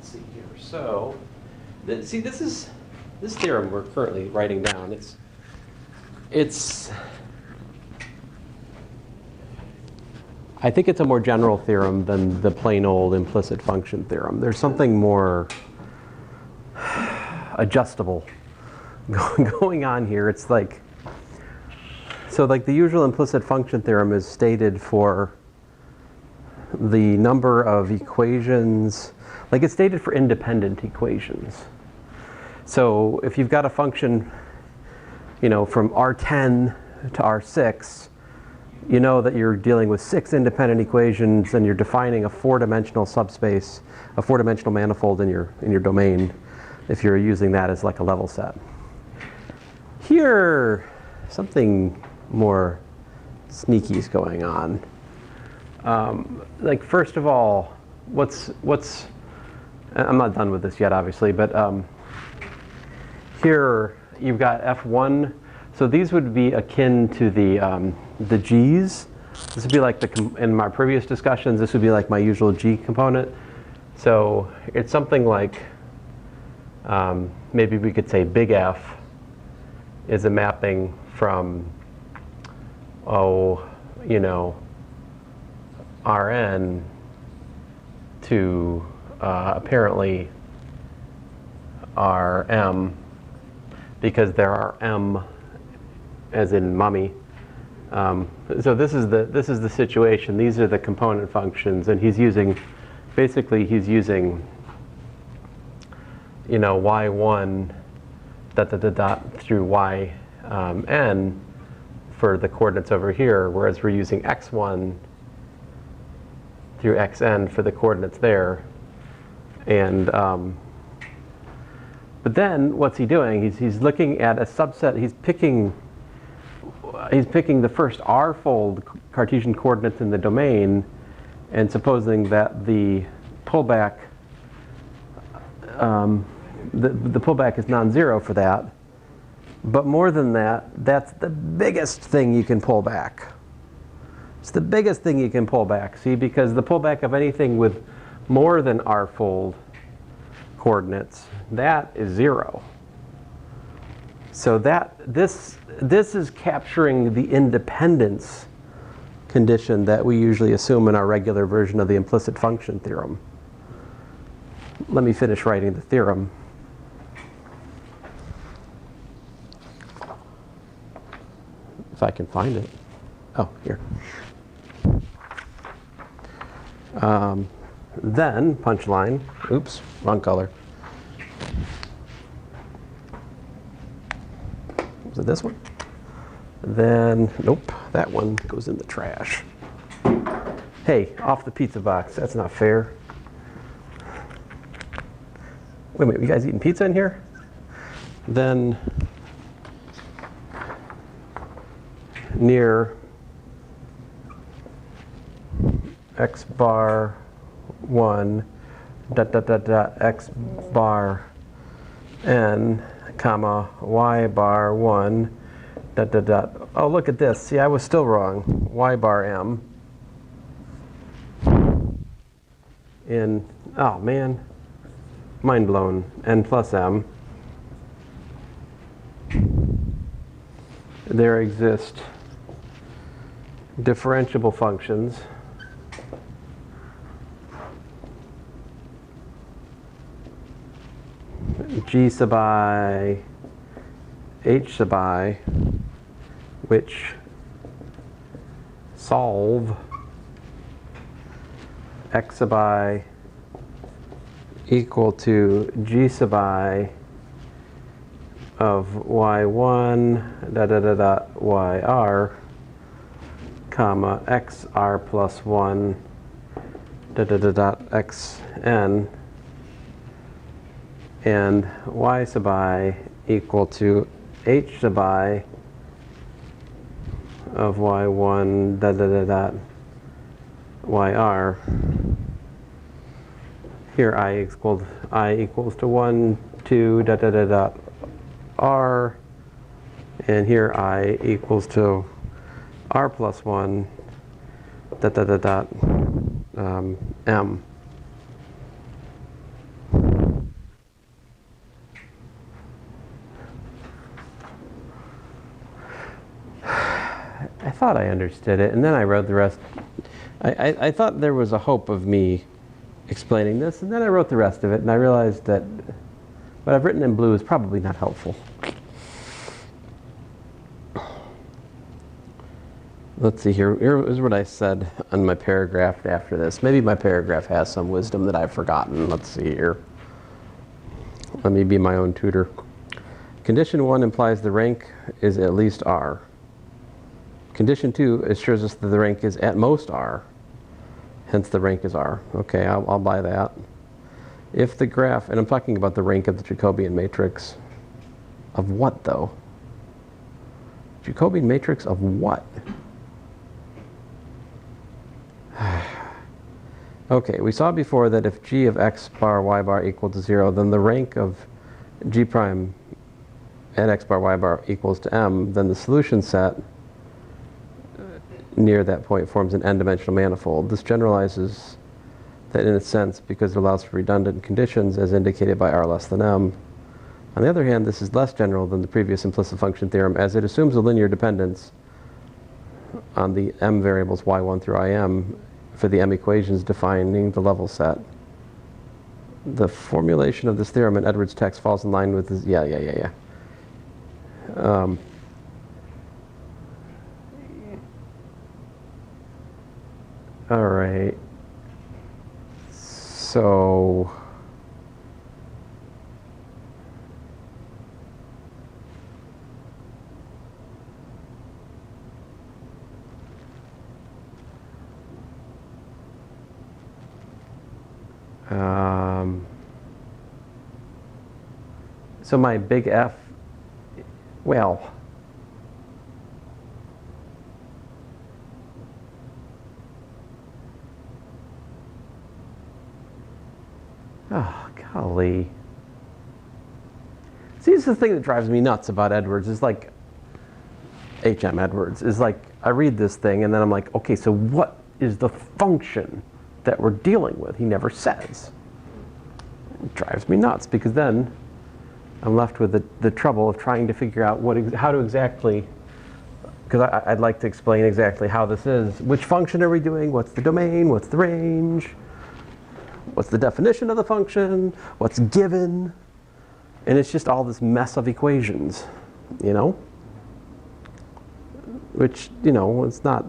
let's see here. So, see, this theorem we're currently writing down. I think it's a more general theorem than the plain old implicit function theorem. There's something more adjustable going on here. It's like, so like the usual implicit function theorem is stated for the number of equations, like it's stated for independent equations. So if you've got a function, you know, from R10 to R6, you know that you're dealing with 6 independent equations and you're defining a 4-dimensional subspace, a 4-dimensional manifold in your domain, if you're using that as like a level set. Here, something more sneaky is going on. Like first of all, I'm not done with this yet, obviously, but here you've got F1. So these would be akin to the G's. This would be like in my previous discussions, this would be like my usual G component. So it's something like, maybe we could say big F is a mapping from, you know, Rn to apparently Rm, because there are M as in mummy. So this is the situation. These are the component functions, and he's using, you know, y1 dot dot dot dot through yn for the coordinates over here, whereas we're using x1 through xn for the coordinates there. And but then what's he doing? He's looking at a subset. He's picking the first R-fold Cartesian coordinates in the domain, and supposing that the pullback the pullback is non-zero for that. But more than that, that's the biggest thing you can pull back. It's the biggest thing you can pull back. See, because the pullback of anything with more than R-fold coordinates, that is 0. So this is capturing the independence condition that we usually assume in our regular version of the implicit function theorem. Let me finish writing the theorem. If I can find it. Oh, here. Then, punchline, oops, wrong color. Was it this one? Then, nope, that one goes in the trash. Hey, off the pizza box, that's not fair. Wait a minute, you guys eating pizza in here? Then, near x bar 1 dot dot dot dot x bar n comma y bar 1 dot dot dot. Oh, look at this. See, I was still wrong. Y bar m in, oh man, mind blown, n plus m. There exist differentiable functions g sub I, h sub I, which solve x sub I equal to g sub I of y1 dot dot dot dot yr comma xr plus 1 dot dot dot dot xn, and y sub I equal to h sub I of y1 dot dot dot dot yr. Here I equals to 1, 2 dot dot dot dot r, and here I equals to r plus 1 dot dot dot dot m. thought I understood it, and then I wrote the rest. I thought there was a hope of me explaining this, and then I wrote the rest of it, and I realized that what I've written in blue is probably not helpful. Let's see here. Here's what I said on my paragraph after this. Maybe my paragraph has some wisdom that I've forgotten. Let's see here. Let me be my own tutor. Condition 1 implies the rank is at least R. Condition 2 assures us that the rank is at most R. Hence the rank is R. Okay, I'll buy that. If the graph, and I'm talking about the rank of the Jacobian matrix. Of what, though? Jacobian matrix of what? Okay, we saw before that if g of x bar y bar equal to 0, then the rank of g prime at x bar y bar equals to m, then the solution set near that point forms an n-dimensional manifold. This generalizes that in a sense because it allows for redundant conditions as indicated by r less than m. On the other hand, this is less general than the previous implicit function theorem as it assumes a linear dependence on the m variables y1 through im for the m equations defining the level set. The formulation of this theorem in Edwards' text falls in line with this. All right. So so my big F, well, oh, golly. See, this is the thing that drives me nuts about Edwards, is like, H.M. Edwards, is like, I read this thing and then I'm like, okay, so what is the function that we're dealing with? He never says. It drives me nuts because then I'm left with the trouble of trying to figure out how to exactly, because I'd like to explain exactly how this is. Which function are we doing? What's the domain? What's the range? What's the definition of the function? What's given? And it's just all this mess of equations, you know? Which, you know, it's not,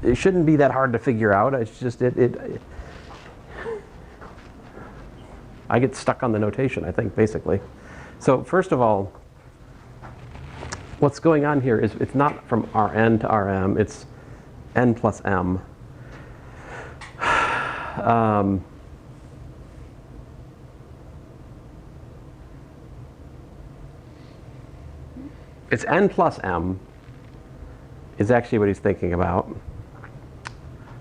it shouldn't be that hard to figure out. It's just, I get stuck on the notation, I think, basically. So first of all, what's going on here is it's not from Rn to Rm, it's n plus m. It's n plus m is actually what he's thinking about.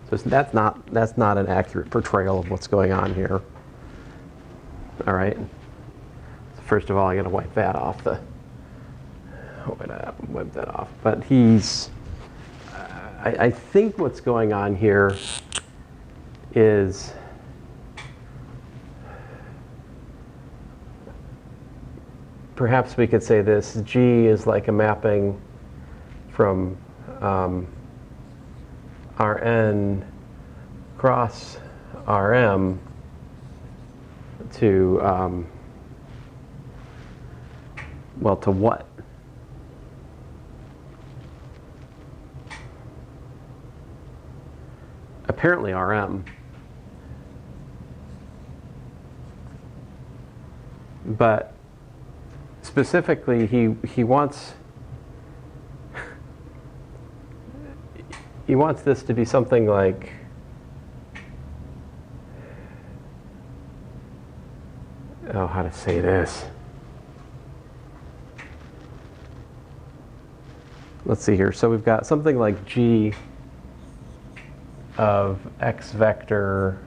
So that's not an accurate portrayal of what's going on here. All right. So first of all, I got to wipe that off. Wipe that off. But he's. I think what's going on here is perhaps we could say this: G is like a mapping from Rn cross Rm to, well, to what? Apparently Rm. But specifically, he wants this to be something like, oh, how to say this? Let's see here. So we've got something like G of x vector,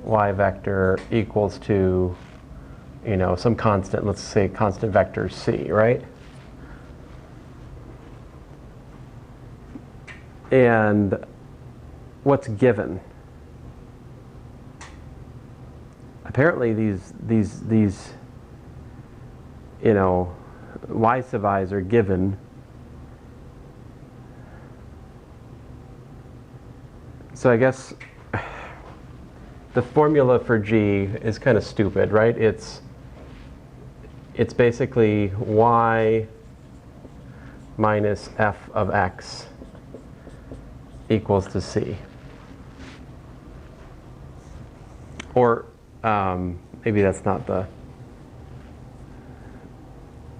y vector equals to, you know, some constant, let's say constant vector c, right? And what's given? Apparently these you know, y sub i's are given. So I guess the formula for g is kind of stupid, right? It's basically y minus f of x equals to c. Or maybe that's not the...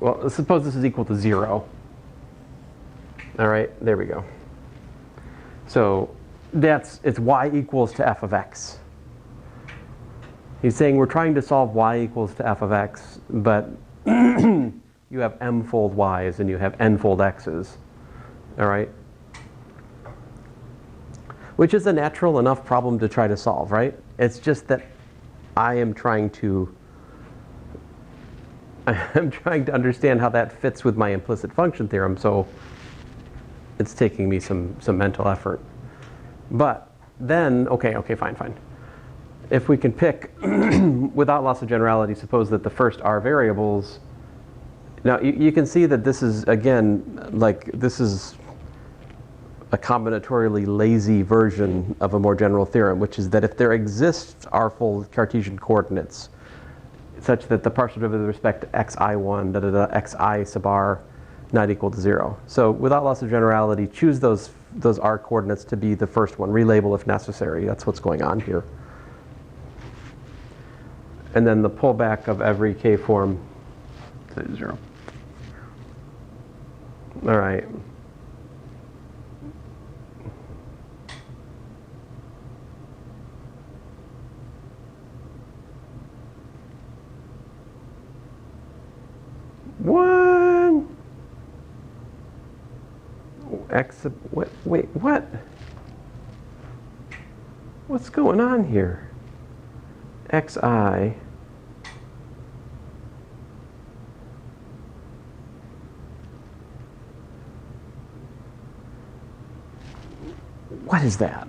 Well, let's suppose this is equal to 0. All right, there we go. So it's y equals to f of x. He's saying we're trying to solve y equals to f of x, but you have m-fold y's and you have n-fold x's. All right? Which is a natural enough problem to try to solve, right? It's just that I'm trying to understand how that fits with my implicit function theorem, so it's taking me some mental effort. But then, okay, fine. If we can pick, without loss of generality, suppose that the first r variables. Now, you can see that this is, again, like this is a combinatorially lazy version of a more general theorem, which is that if there exists r-fold Cartesian coordinates such that the partial derivative with respect to xi1, xi sub r not equal to 0. So without loss of generality, choose those r coordinates to be the first one. Relabel if necessary. That's what's going on here. And then the pullback of every k form to 0. All right. What? Wait, what? What's going on here? xi. What is that?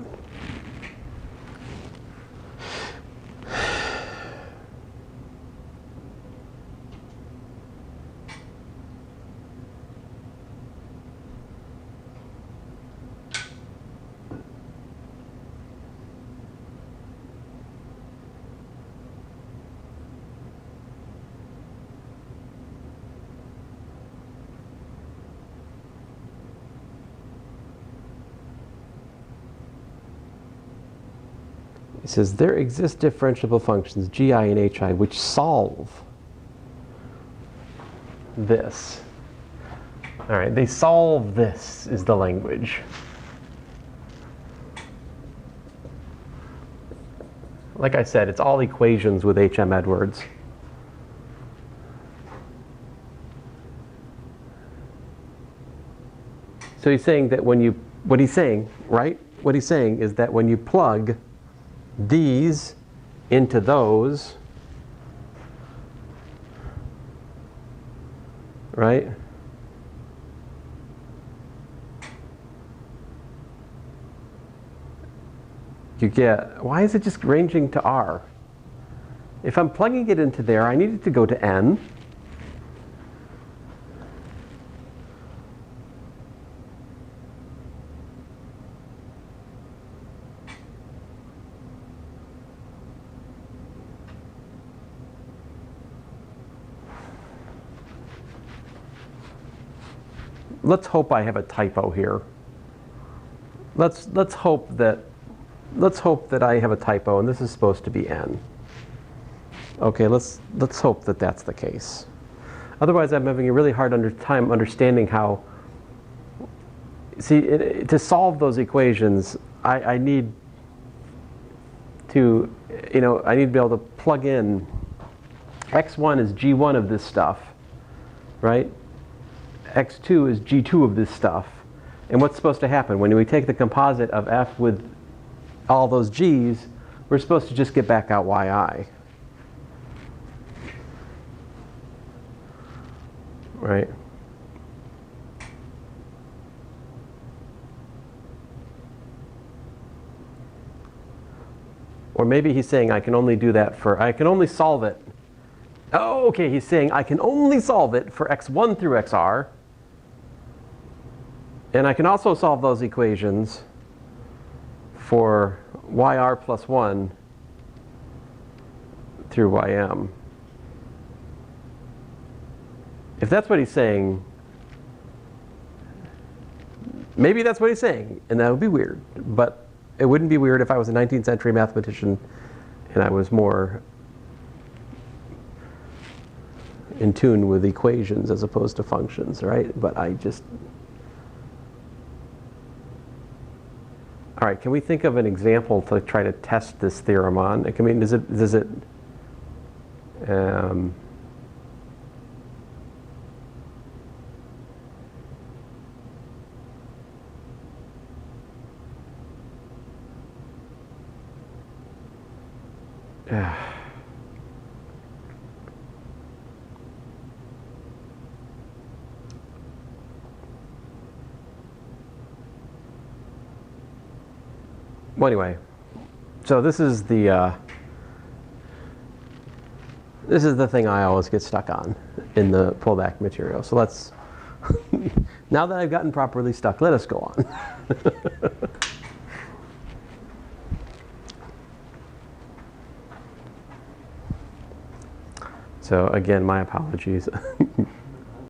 It says there exist differentiable functions gi and hi which solve this. All right, they solve this is the language. Like I said, it's all equations with H.M. Edwards. So he's saying that when you, what he's saying is that when you plug these into those, right? You get, why is it just ranging to R? If I'm plugging it into there, I need it to go to N. Let's hope I have a typo here. Let's hope that I have a typo and this is supposed to be N. Okay, let's hope that that's the case. Otherwise, I'm having a really hard time understanding how. See, to solve those equations, I need to, I need to be able to plug in. X1 is G1 of this stuff, right? X2 is G2 of this stuff. And what's supposed to happen? When we take the composite of F with all those G's, we're supposed to just get back out YI. Right? Or maybe he's saying I can only do that I can only solve it Oh, okay, he's saying I can only solve it for x1 through xr. And I can also solve those equations for yr plus 1 through ym. If that's what he's saying, maybe that's what he's saying, and that would be weird. But it wouldn't be weird if I was a 19th century mathematician and I was more in tune with equations as opposed to functions, right? But I just... All right, can we think of an example to try to test this theorem on? I mean, does it well, anyway, so this is the thing I always get stuck on in the pullback material. So let's, now that I've gotten properly stuck, let us go on. So again, my apologies.